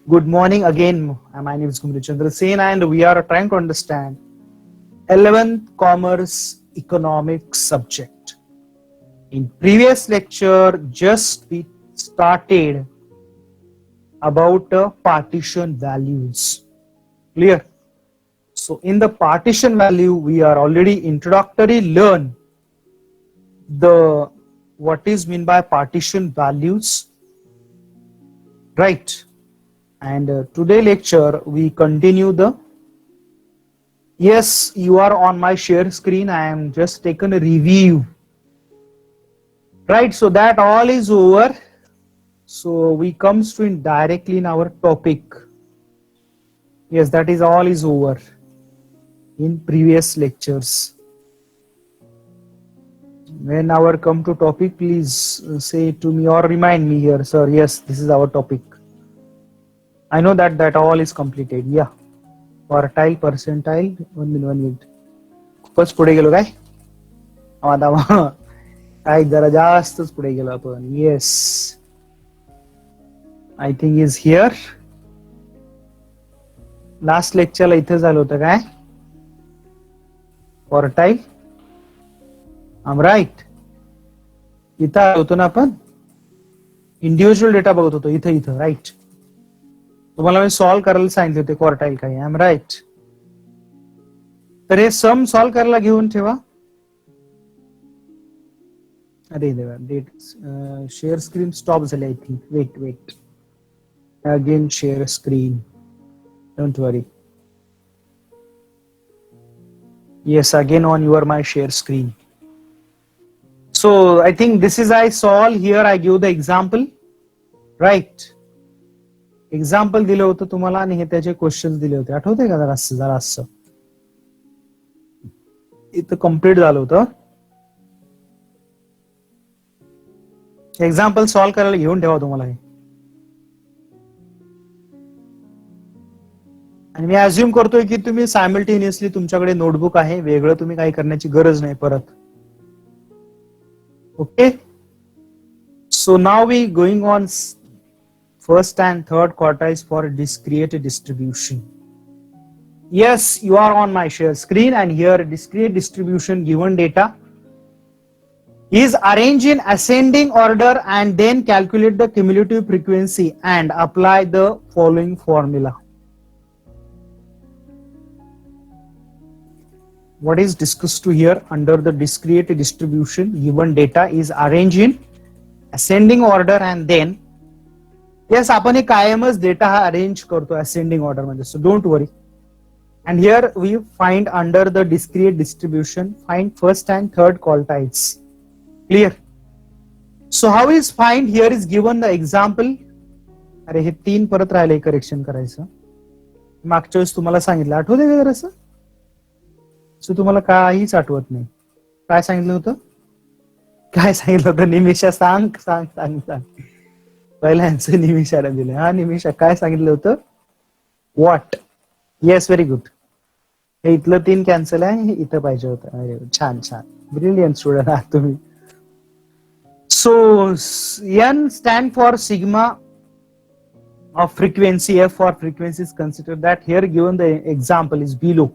Good morning again. My name is Kumri Chandra Sen, and we are trying to understand 11th Commerce Economics subject. In previous lecture, just we started about partition values. Clear? So in the partition value, we are already introductory learn the what is mean by partition values, right? And today lecture we continue the. Yes, you are on my share screen. I am just taken a review. Right, so that all is over. So we comes to directly in our topic. Yes, that is all is over in previous lectures. When our come to topic, please say to me or remind me here, sir. Yes, this is our topic. I know that all is completed. Yeah, quartile, percentile, 1 minute. खूपच पुढे गेलो काय? आता काय जरा जास्तच पुढे गेलो आपण. Yes, I think is here. Last लेक्चरला इथे झालं होतं काय? क्वार्टाईल. आम राईट. इथं आलो होतो ना आपण. इंडिव्हिज्युअल डेटा बघत होतो इथं राईट. तुम्हाला मी सॉल्व्ह करायला सांगितले होते क्वार्टाईल काय. I am right. तर हे सम सॉल्व्ह करायला घेऊन ठेवा. अरे देवा, डेट शेअर स्क्रीन स्टॉप झाली I think. Wait again share screen. Don't worry. Yes, again on my share screen. So I think this is I solve here. I give the example, right? Example दिलं होतं तुम्हाला आणि हे त्याचे question दिले होते. आठवतंय का जरा असं इथं कम्प्लीट झालं होतं. एक्झाम्पल सॉल्व्ह करायला घेऊन ठेवा तुम्हाला हे. आणि मी अज्युम करतोय की तुम्ही सायमल्टेनियसली तुमच्याकडे नोटबुक आहे. वेगळं तुम्ही काही करण्याची गरज नाही परत. Okay. So now we going on first and third quartiles for discrete distribution. Yes, you are on my share screen, and here discrete distribution given data is arranged in ascending order and then calculate the cumulative frequency and apply the following formula. What is discussed to here under the discrete distribution given data is arranged in ascending order and then yes आपण हे कायमच data हा arrange करतो ascending order मध्ये. So don't worry. And here we find under the discrete distribution find first and third quartiles. Clear? So how is find? Here is given the example. अरे हे 3 परत राहिले करेक्शन करायचं. मागच्या वेळेस तुम्हाला सांगितलं आठवतंय का जरासं? सो तुम्हाला काहीच आठवत नाही. काय सांगितलं होतं? काय सांगितलं होतं? निमिषा सांग. पहिला आन्सर निमिषाला दिले. हा निमिषा काय सांगितलं होतं? व्हॉट. Yes, very good. हे इथलं 3 कॅन्सल आहे. हे इथं पाहिजे होतं. अरे छान. ब्रिलियंट स्टुडंट आहात तुम्ही. So N stand for sigma of frequency. F for frequency is consider that here given the example is below.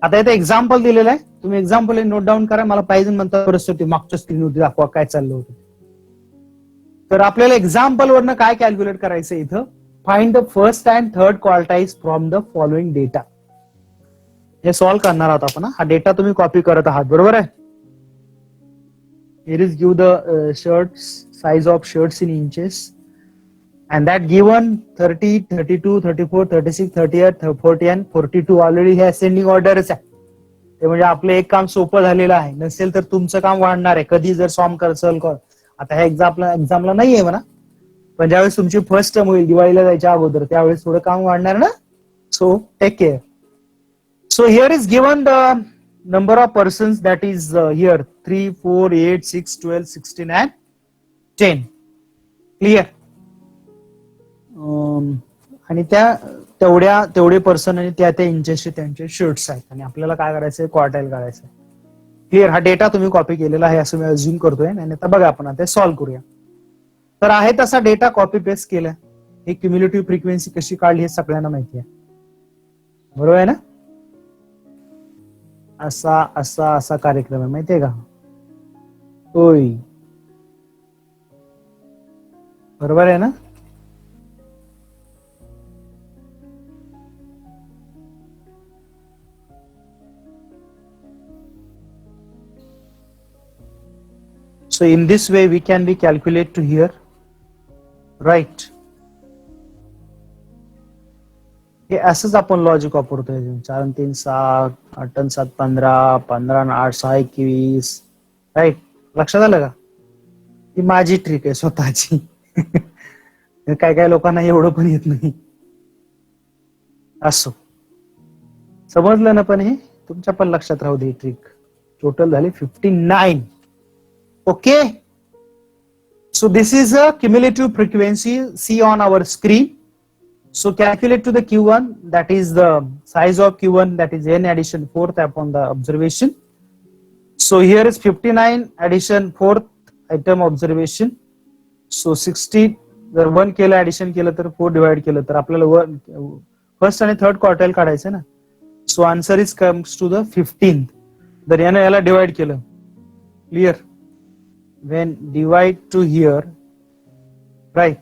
आता इथे एक्झाम्पल दिलेलं आहे. तुम्ही एक्झाम्पल नोट डाऊन करा. मला पाहिजे म्हणता परिस्थिती मागच्या स्क्रीनवरती दाखवा काय चाललं होतं. तर आपल्याला एक्झाम्पल वरनं काय कॅल्क्युलेट करायचं इथं? Find the first and third quartiles from the following data. हे सॉल्व्ह करणार आहोत आपण. हा डेटा तुम्ही कॉपी करत आहात, बरोबर आहे? Here is give the shirts size of shirts in inches and that given 30, 32, 34, 36, 38, 40 and 42 already हे असेंडिंग ऑर्डरच आहे. ते म्हणजे आपलं एक काम सोपं झालेलं आहे. नसेल तर तुमचं काम वाढणार आहे कधी जर सॉल्व करसल. आता ह्या एक्झामला नाहीये म्हणा, पण ज्यावेळेस तुमची फर्स्ट टर्म होईल दिवाळीला जायच्या अगोदर त्यावेळेस थोडं काम वाढणार ना. So take care. So here is given the number of persons that is here 3, 4, 8, 6, 12, 16 and 10. Clear? आणि तेवढे पर्सन आणि त्या इंचेसचे त्यांचे शर्ट्स आहेत आणि आपल्याला काय करायचंय? क्वार्टाईल काढायचं. क्लिअर? हा डेटा तुम्ही कॉपी केलेला आहे असं मी अज्युम करतोय. आणि आता बघा आपण आता सॉल्व्ह करूया. तर आहे तसा डेटा कॉपी पेस्ट केलाय. हे क्युम्युलेटिव्ह फ्रिक्वेन्सी कशी काढली हे सगळ्यांना माहिती आहे, बरोबर आहे ना? असा असा असा कार्यक्रम आहे, माहितीये का? होय, बरोबर आहे ना? So in this way we can be calculate to here, right? हे असंच आपण लॉजिक वापरतोय. 4 आणि 3 7, 8 आणि 7 15, 15 आणि 8 6 21, राईट? लक्षात आलं का? ही माझी ट्रिक आहे स्वतःची. काय काय लोकांना एवढं पण येत नाही. असो, समजलं ना? पण हे तुमच्या पण लक्षात राहू दे ट्रिक. टोटल झाली 59. Okay, so this is a cumulative frequency. See on our screen. So calculate to the Q1, that is the size of Q1, that is n addition 4th upon the observation. So here is 59 addition 4th item observation. So 60 जर 1 केलं addition केलं तर 4 divide केलं तर आपल्याला first आणि third quartile काढायचं ना. So answer is comes to the 15. जर यानं याला डिवाइड केलं, clear, when divide to here, right?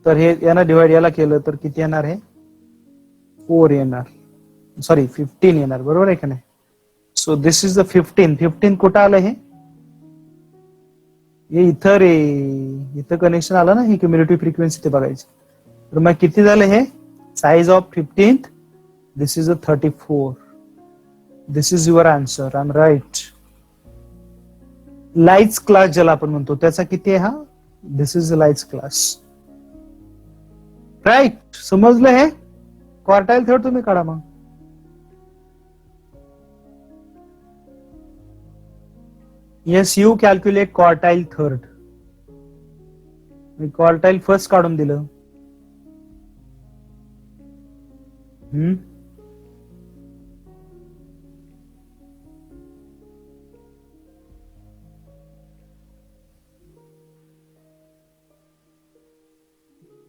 तर हे यानं डिवाइड याला केलं तर किती येणार आहे? 4 येणार, सॉरी 15 येणार, बरोबर आहे का नाही? So this is the 15. 15 कुठं आलं हे इथं रे, इथं कनेक्शन आलं ना, ही क्युम्युलेटिव्ह फ्रिक्वेन्सी ते बघायची. तर मग किती झालं हे? Size of 15th, this is a 34. This is your answer. I am right. Lights class ज्याला आपण म्हणतो त्याचा किती आहे हा? This is lights class, right? समजलं हे? क्वार्टाईल थर्ड तुम्ही काढा मग. Yes, you calculate quartile third. मी क्वार्टाईल फर्स्ट काढून दिलं.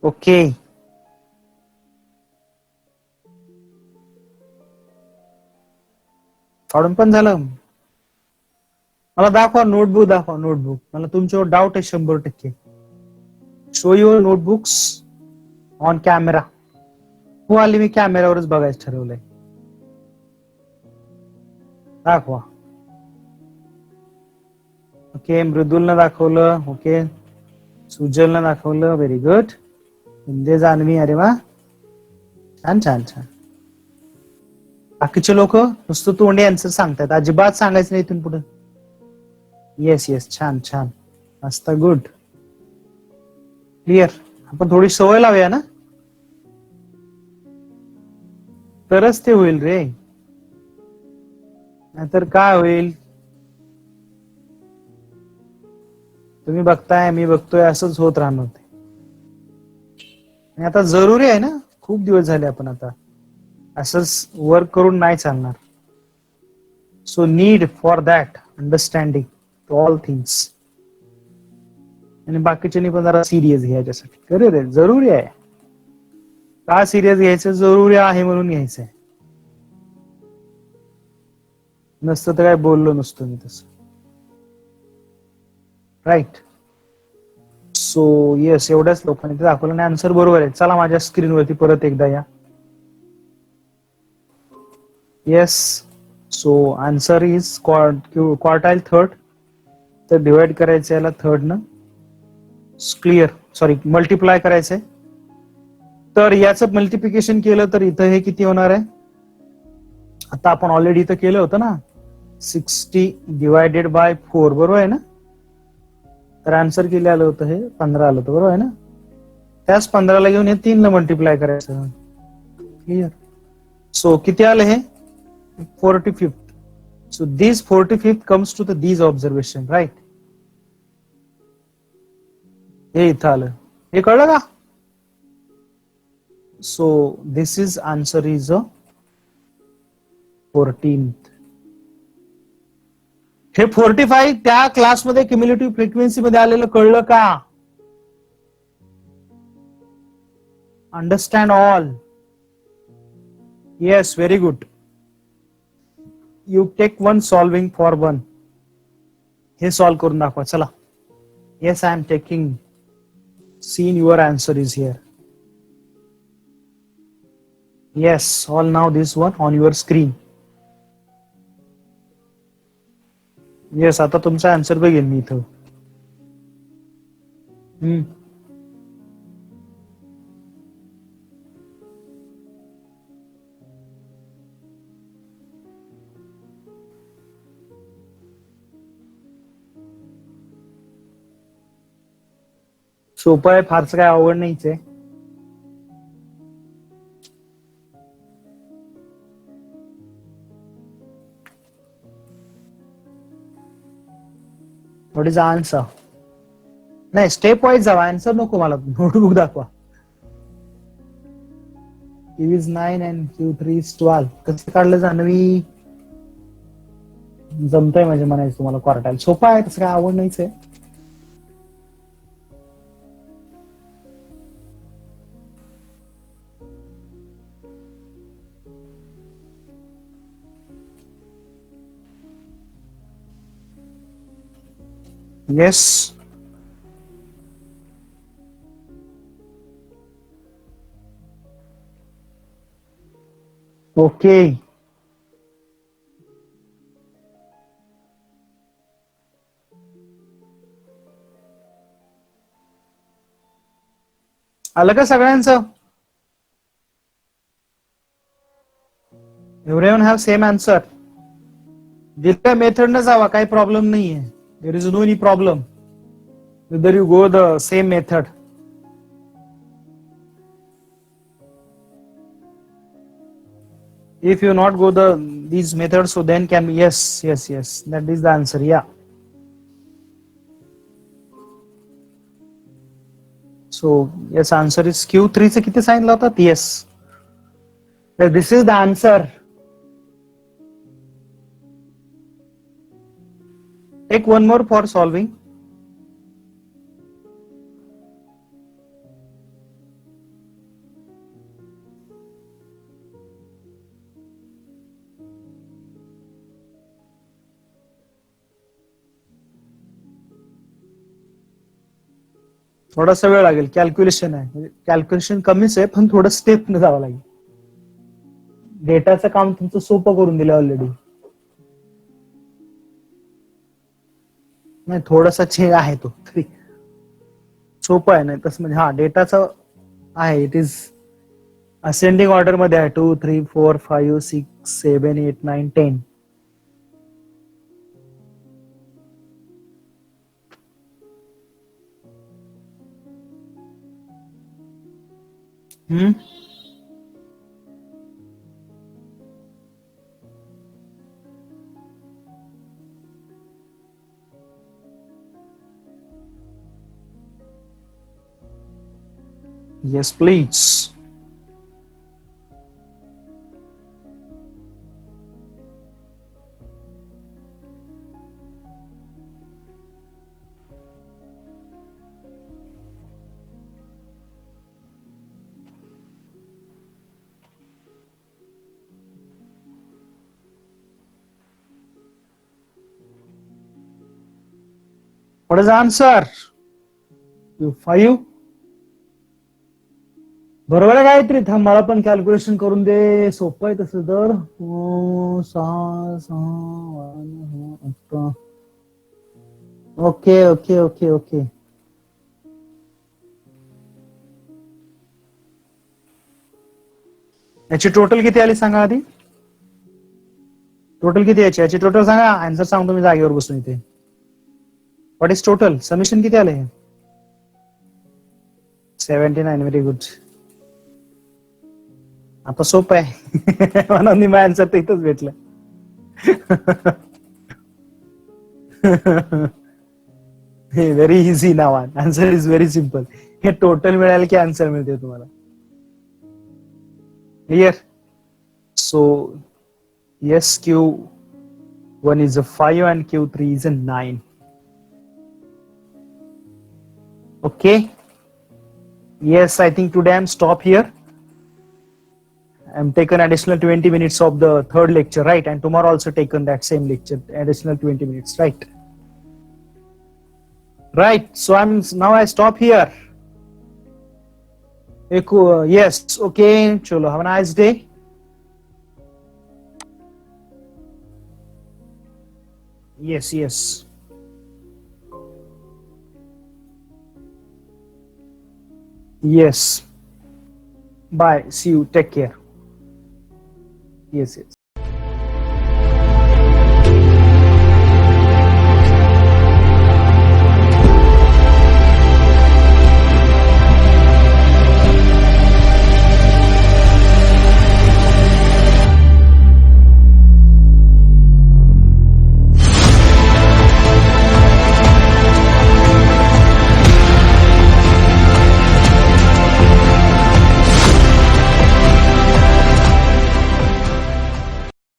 ओके, काढून पण झालं. मला दाखवा नोटबुक, दाखवा नोटबुक. मला तुमच्यावर डाऊट आहे 100%. Show your notebooks on camera. हो, आली मी कॅमेरावरच बघायचं ठरवलंय. दाखवा. ओके, मृदुलनं दाखवलं. ओके, सुजलनं दाखवलं. Very good. हिंदे जान्हवी, अरे वा, छान छान छान. बाकीचे लोक नुसतं तोंडी आन्सर सांगतात, अजिबात सांगायचं नाही इथून पुढे. येस येस, छान छान, मस्त, गुड, क्लिअर. आपण थोडी सवय लावूया ना, तरच ते होईल रे, नाहीतर काय होईल? तुम्ही बघताय, मी बघतोय, असंच होत राहणार ते. आणि आता जरुरी आहे ना, खूप दिवस झाले आपण आता असंच वर्क करून नाही चालणार. So need for that understanding to all things. आणि बाकीच्यांनी पण जरा सिरियस घ्यायच्यासाठी. खरे रे, जरुरी आहे. का सिरियस घ्यायचं? जरुरी आहे म्हणून घ्यायचंय. नसतं तर काय बोललो नसतो मी तसं, राईट? सो येस, एवढ्याच लोकांनी ते दाखवलं आणि आन्सर बरोबर आहे. चला माझ्या स्क्रीनवरती परत एकदा या. Yes, so answer is quartile third. तर डिवाइड करायचं याला थर्ड न, क्लिअर, सॉरी, मल्टिप्लाय करायचंय. तर याचं मल्टिप्लिकेशन केलं तर इथं हे किती होणार आहे? आता आपण ऑलरेडी इथं केलं होतं ना, 60 डिवायडेड बाय 4, बरोबर आहे ना? तर आन्सर किती आलं होतं? हे 15 आलं होतं, बरोबर आहे ना? त्याच 15ला घेऊन हे 3 न मल्टिप्लाय करायचं, क्लिअर. सो किती आलं हे? 45th. So this 45th comes to the these observation, right? हे इथं आलं, हे कळलं का? So this is answer is 14th. हे 45 त्या क्लासमध्ये क्युम्युलेटिव्ह फ्रिक्वेन्सी मध्ये आलेलं कळलं का? Understand all. Yes, very good. You take one solving for one. हे सॉल्व करून दाखवा चला. Yes, I am taking. Seen your answer is here. Yes, all now this one on your screen. Yes, आता तुमचा आन्सर बघेन मी इथं. सोपं आहे, फारसं काय आवड नाहीच आहे. What is answer? नाही, स्टेप वाईज जावा. आन्सर नको मला, नोटबुक दाखवा. Q is 9 and Q3 is 12. कसं काढलं जाणवी? जमतंय म्हणजे म्हणायचं तुम्हाला क्वार्टाईल. सोपं आहे, तसं काय आवड नाहीच आहे. येस. ओके. आलं का सगळ्यांचं? Everyone have same answer. दिलेल्या मेथडनं जावा, काही प्रॉब्लेम नाहीये. There is no any problem whether you go the same method. If you not go these methods, so then can be yes. That is the answer. Yeah. So yes, answer is Q3 से किती सांगितलं होतं? Yes. This is the answer. Take one more for solving. थोडासा वेळ लागेल. Calculation आहे, calculation कमीच आहे, पण थोडं स्टेप न जावं लागेल. डेटाचं काम तुमचं सोपं करून दिलं ऑलरेडी. नाही, थोडासा छेद आहे तो तरी सोपं आहे. नाही तसं म्हणजे हा डेटाचं आहे. इट इज असेंडिंग ऑर्डर मध्ये आहे. 2, 3, 4, 5, 6, 7, 8, 9, 10. Yes, please. What is the answer? Q5. बरोबर आहे गायत्री? थांब, मला पण कॅल्क्युलेशन करून दे. सोपं आहे तसं तर. 6, 6, 8. ओके. याची टोटल किती आली सांगा आधी. टोटल किती याची टोटल सांगा. आन्सर सांगतो मी जागेवर बसून इथे. व्हॉट इज टोटल समिशन किती आले? 79. Very good. आता सोपं आहे. म्हणून मी आन्सर तर इथंच भेटलं. Very easy now. Answer is very simple. हे टोटल मिळालं की आन्सर मिळते तुम्हाला. Clear? So yes, Q1 is a 5 and Q3 is a 9. Okay. Yes, I think today I'm stop here. I'm taken additional 20 minutes of the third lecture, right? And tomorrow also taken that same lecture, additional 20 minutes, right? Right. So I stop here. Yes. Okay. Cholo. Have a nice day. Yes. Yes. Yes. Bye. See you. Take care. Yes. Yes.